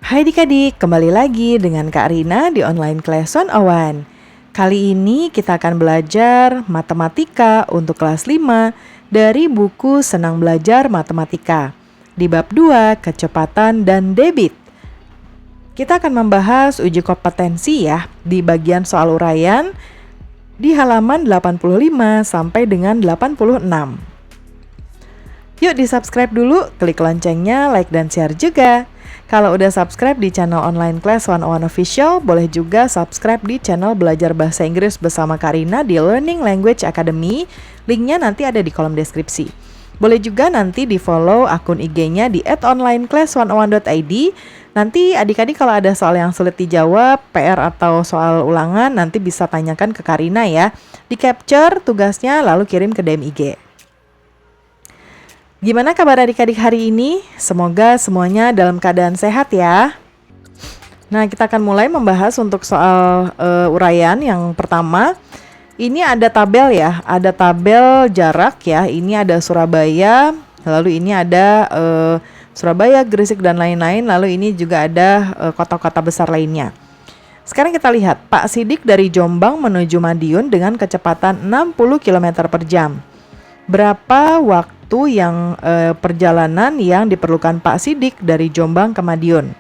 Hai adik-adik, kembali lagi dengan Kak Rina di online class 101. Kali ini kita akan belajar matematika untuk kelas 5 dari buku Senang Belajar Matematika di bab 2 kecepatan dan debit. Kita akan membahas uji kompetensi ya di bagian soal uraian di halaman 85 sampai dengan 86. Yuk di-subscribe dulu, klik loncengnya, like dan share juga. Kalau udah subscribe di channel online class 101 official, boleh juga subscribe di channel belajar bahasa Inggris bersama Karina di Learning Language Academy. Linknya nanti ada di kolom deskripsi. Boleh juga nanti di follow akun IG-nya di @onlineclass101.id. Nanti adik-adik kalau ada soal yang sulit dijawab, PR atau soal ulangan, nanti bisa tanyakan ke Karina ya. Di capture tugasnya lalu kirim ke DM IG. Gimana kabar adik-adik hari ini? Semoga semuanya dalam keadaan sehat ya. Nah, kita akan mulai membahas untuk soal uraian yang pertama. Ini ada tabel ya, ada tabel jarak ya. Ini ada Surabaya, lalu ini ada Surabaya, Gresik dan lain-lain. Lalu ini juga ada kota-kota besar lainnya. Sekarang kita lihat, Pak Sidik dari Jombang menuju Madiun dengan kecepatan 60 km per jam. Berapa waktu yang perjalanan yang diperlukan Pak Sidik dari Jombang ke Madiun?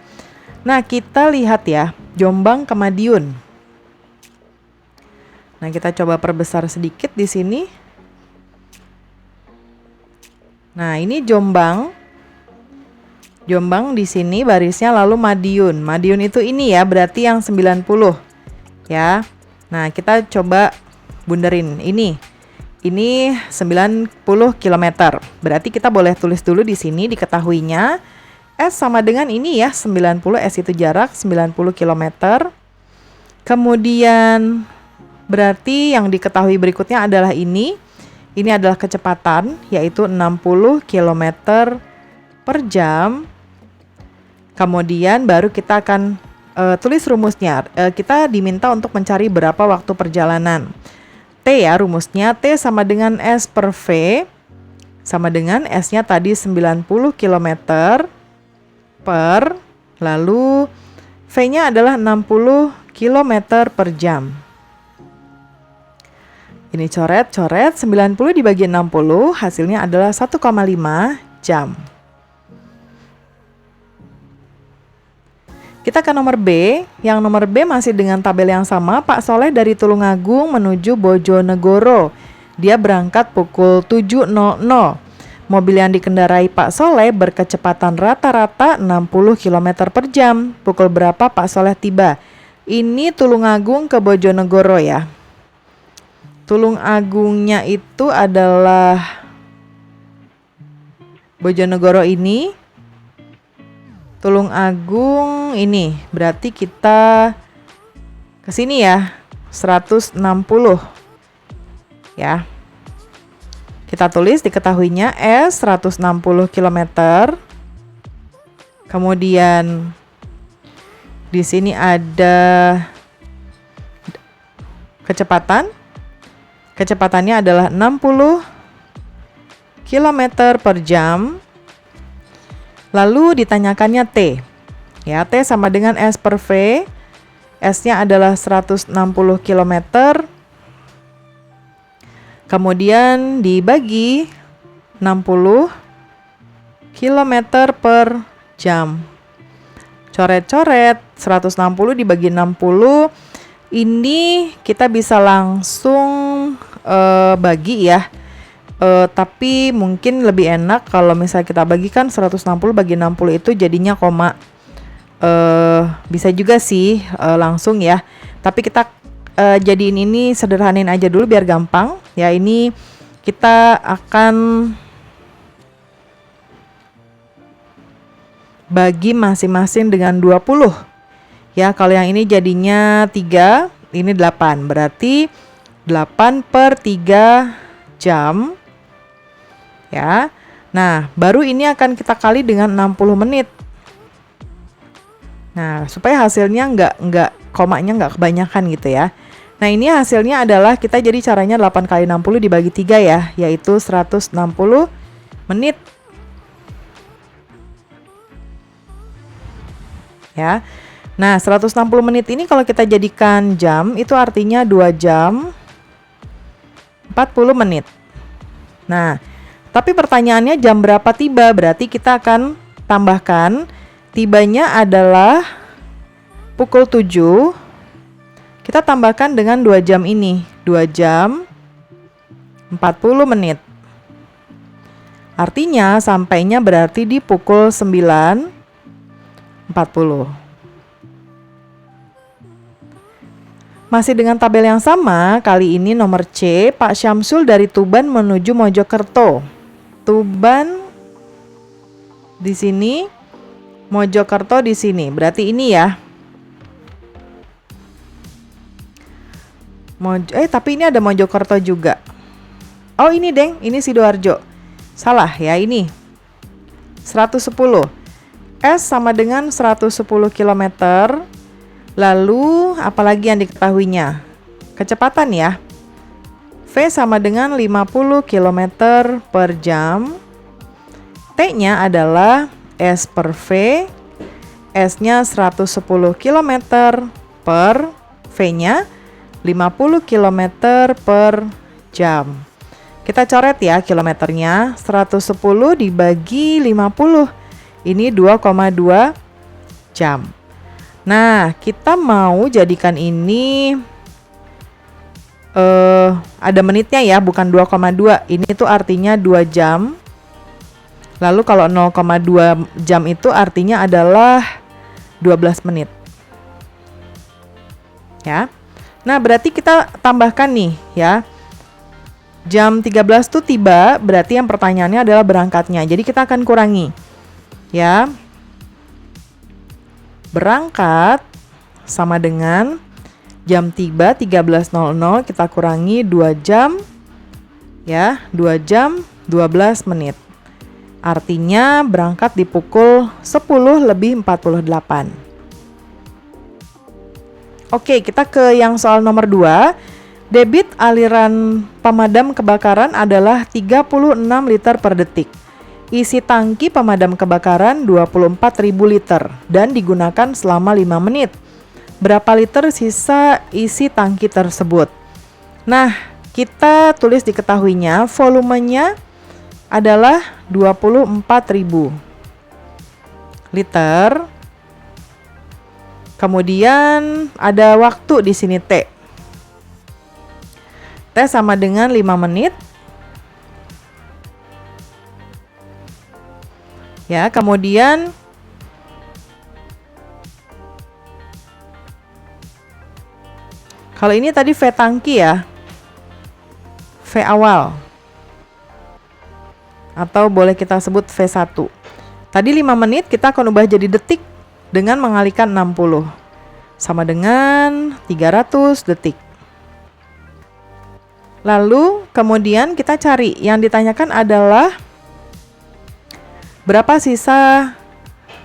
Nah, kita lihat ya, Jombang ke Madiun. Nah, kita coba perbesar sedikit di sini. Nah, ini Jombang. Jombang di sini barisnya, lalu Madiun. Madiun itu ini ya, berarti yang 90 ya. Nah, kita coba bunderin ini. Ini 90 km. Berarti kita boleh tulis dulu di sini diketahuinya S sama dengan ini ya, 90 S itu jarak 90 km. Kemudian berarti yang diketahui berikutnya adalah ini. Ini adalah kecepatan yaitu 60 km per jam. Kemudian baru kita akan tulis rumusnya. Kita diminta untuk mencari berapa waktu perjalanan. T ya rumusnya, T sama dengan S per V sama dengan S-nya tadi 90 km per, lalu V-nya adalah 60 km per jam. Ini coret-coret, 90 dibagi 60 hasilnya adalah 1,5 jam. Kita ke nomor B. Yang nomor B masih dengan tabel yang sama. Pak Soleh dari Tulungagung menuju Bojonegoro. Dia berangkat pukul 7.00. Mobil yang dikendarai Pak Soleh berkecepatan rata-rata 60 km per jam. Pukul berapa Pak Soleh tiba? Ini Tulungagung ke Bojonegoro ya. Tulungagungnya itu adalah Bojonegoro ini. Tulungagung ini berarti kita ke sini ya 160 ya. Kita tulis diketahuinya S 160 km. Kemudian di sini ada kecepatan. Kecepatannya adalah 60 km per jam. Lalu ditanyakannya T. Ya, T sama dengan S per V. S-nya adalah 160 km. Kemudian dibagi 60 km per jam. Coret-coret 160 dibagi 60. Ini kita bisa langsung bagi ya. Tapi mungkin lebih enak kalau misalnya kita bagikan 160 bagi 60 itu jadinya koma. Bisa juga sih langsung ya. Tapi kita jadiin ini sederhanin aja dulu biar gampang. Ya, ini kita akan bagi masing-masing dengan 20. Ya, kalau yang ini jadinya 3, ini 8. Berarti 8 per 3 jam. Ya, nah baru ini akan kita kali dengan 60 menit. Nah, supaya hasilnya nggak komanya nggak kebanyakan gitu ya. Nah, ini hasilnya adalah kita jadi caranya 8 kali 60 dibagi 3 ya, yaitu 160 menit. ya. Nah, 160 menit ini kalau kita jadikan jam, itu artinya 2 jam 40 menit. Nah, tapi pertanyaannya jam berapa tiba? Berarti kita akan tambahkan tibanya adalah pukul 7. Kita tambahkan dengan 2 jam ini, 2 jam 40 menit. Artinya sampainya berarti di pukul 9.40. Masih dengan tabel yang sama, kali ini nomor C, Pak Syamsul dari Tuban menuju Mojokerto. Tuban di sini, Mojokerto di sini. Berarti ini ya. Tapi ini ada Mojokerto juga. Oh, ini, Deng, ini Sidoarjo. Salah ya, ini 110. S sama dengan 110 km. Lalu, apalagi yang diketahuinya? Kecepatan ya. V sama dengan 50 km per jam. T-nya adalah S per V. S-nya 110 km per V-nya 50 km per jam. Kita coret ya kilometernya. 110 dibagi 50. Ini 2,2 jam. Nah, kita mau jadikan ini ada menitnya ya, bukan 2,2. Ini tuh artinya 2 jam. Lalu kalau 0,2 jam itu artinya adalah 12 menit. Ya. Nah, berarti kita tambahkan nih ya. Jam 13 tuh tiba, berarti yang pertanyaannya adalah berangkatnya. Jadi kita akan kurangi. Ya. Berangkat sama dengan jam tiba 13.00, kita kurangi 2 jam ya, 2 jam 12 menit. Artinya berangkat di pukul 10:48. Oke, kita ke yang soal nomor 2. Debit aliran pemadam kebakaran adalah 36 liter per detik. Isi tangki pemadam kebakaran 24.000 liter dan digunakan selama 5 menit. Berapa liter sisa isi tangki tersebut? Nah, kita tulis diketahuinya, volumenya adalah 24.000 liter. Kemudian ada waktu di sini T. T sama dengan 5 menit. Ya, kemudian kalau ini tadi V tangki ya, V awal, atau boleh kita sebut V1. Tadi 5 menit, kita akan ubah jadi detik dengan mengalikan 60, sama dengan 300 detik. Lalu kemudian kita cari, yang ditanyakan adalah berapa sisa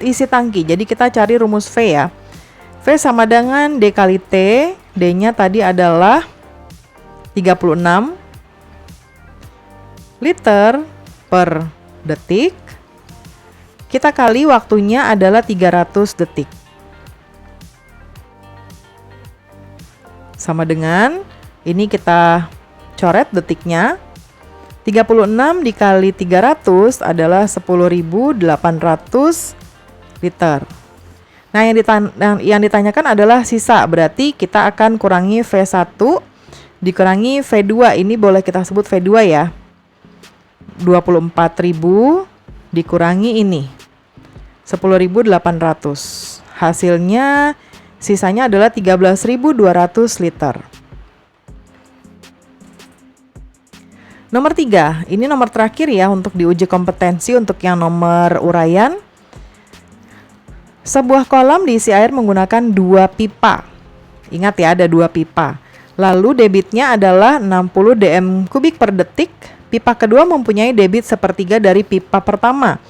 isi tangki. Jadi kita cari rumus V ya. V sama dengan D kali T. D-nya tadi adalah 36 liter per detik. Kita kali waktunya adalah 300 detik. Sama dengan, ini kita coret detiknya. 36 dikali 300 adalah 10.800 liter. Nah, yang ditanyakan adalah sisa. Berarti kita akan kurangi V1 dikurangi V2. Ini boleh kita sebut V2 ya. 24.000 dikurangi ini 10.800. Hasilnya sisanya adalah 13.200 liter. Nomor 3, ini nomor terakhir ya untuk diuji kompetensi untuk yang nomor uraian. Sebuah kolam diisi air menggunakan 2 pipa. Ingat ya, ada 2 pipa. Lalu debitnya adalah 60 dm kubik per detik. Pipa kedua mempunyai debit sepertiga dari pipa pertama.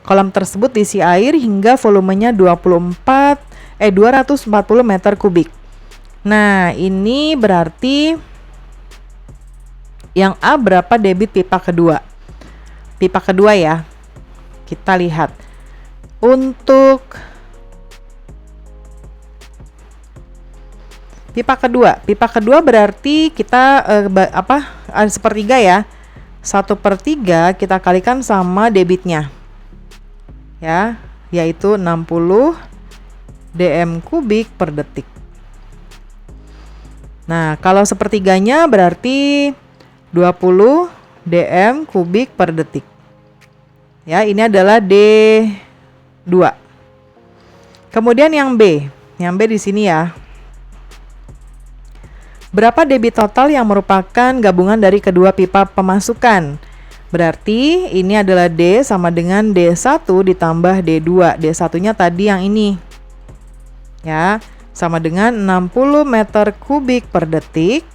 Kolam tersebut diisi air hingga volumenya 240 meter kubik. Nah, ini berarti yang A berapa debit pipa kedua? Pipa kedua ya. Kita lihat. Untuk Pipa kedua berarti kita sepertiga ya. 1/3 kita kalikan sama debitnya. Ya, yaitu 60 dm kubik per detik. Nah, kalau sepertiganya berarti 20 dm kubik per detik. Ya, ini adalah D2. Kemudian yang B di sini ya. Berapa debit total yang merupakan gabungan dari kedua pipa pemasukan? Berarti ini adalah D sama dengan D1 ditambah D2. D1-nya tadi yang ini. Ya, sama dengan 60 meter kubik per detik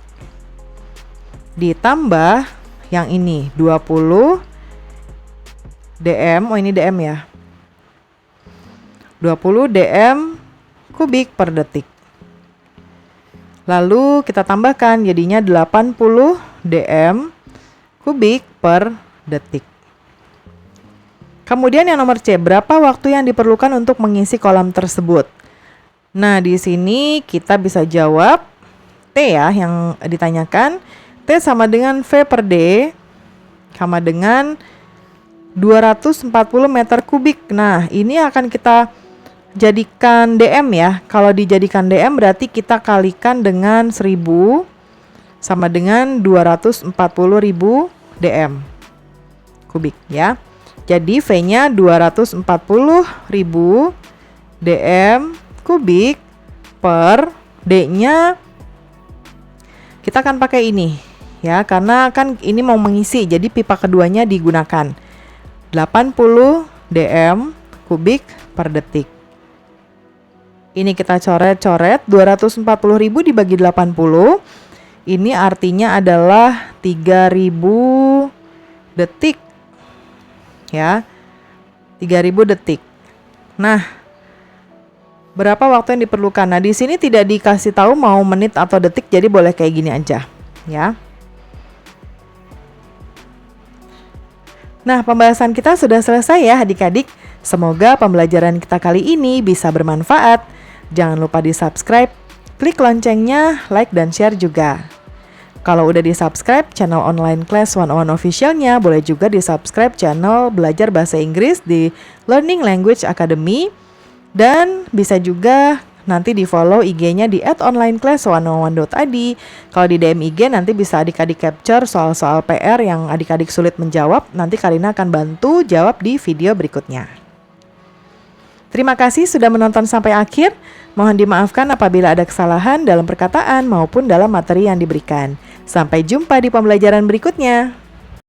ditambah yang ini 20 dm. Oh, ini dm ya. 20 dm kubik per detik. Lalu kita tambahkan jadinya 80 dm kubik per detik. Kemudian yang nomor C, berapa waktu yang diperlukan untuk mengisi kolam tersebut? Nah, di sini kita bisa jawab T ya yang ditanyakan. T sama dengan V per D sama dengan 240 meter kubik. Nah, ini akan kita jadikan dm ya. Kalau dijadikan dm berarti kita kalikan dengan 1000 sama dengan 240.000 dm kubik ya. Jadi V-nya 240.000 dm kubik per D-nya kita akan pakai ini ya, karena kan ini mau mengisi, jadi pipa keduanya digunakan 80 dm kubik per detik. Ini kita coret-coret, 240.000 dibagi 80. Ini artinya adalah 3000 detik. Ya. 3000 detik. Nah, berapa waktu yang diperlukan? Nah, di sini tidak dikasih tahu mau menit atau detik, jadi boleh kayak gini aja, ya. Nah, pembahasan kita sudah selesai ya adik-adik. Semoga pembelajaran kita kali ini bisa bermanfaat. Jangan lupa di-subscribe, klik loncengnya, like dan share juga. Kalau udah di-subscribe channel online Class 101 officialnya, boleh juga di-subscribe channel Belajar Bahasa Inggris di Learning Language Academy. Dan bisa juga nanti di-follow IG-nya di @onlineclass101.id. Kalau di DM IG nanti bisa adik-adik capture soal-soal PR yang adik-adik sulit menjawab. Nanti Karina akan bantu jawab di video berikutnya. Terima kasih sudah menonton sampai akhir. Mohon dimaafkan apabila ada kesalahan dalam perkataan maupun dalam materi yang diberikan. Sampai jumpa di pembelajaran berikutnya.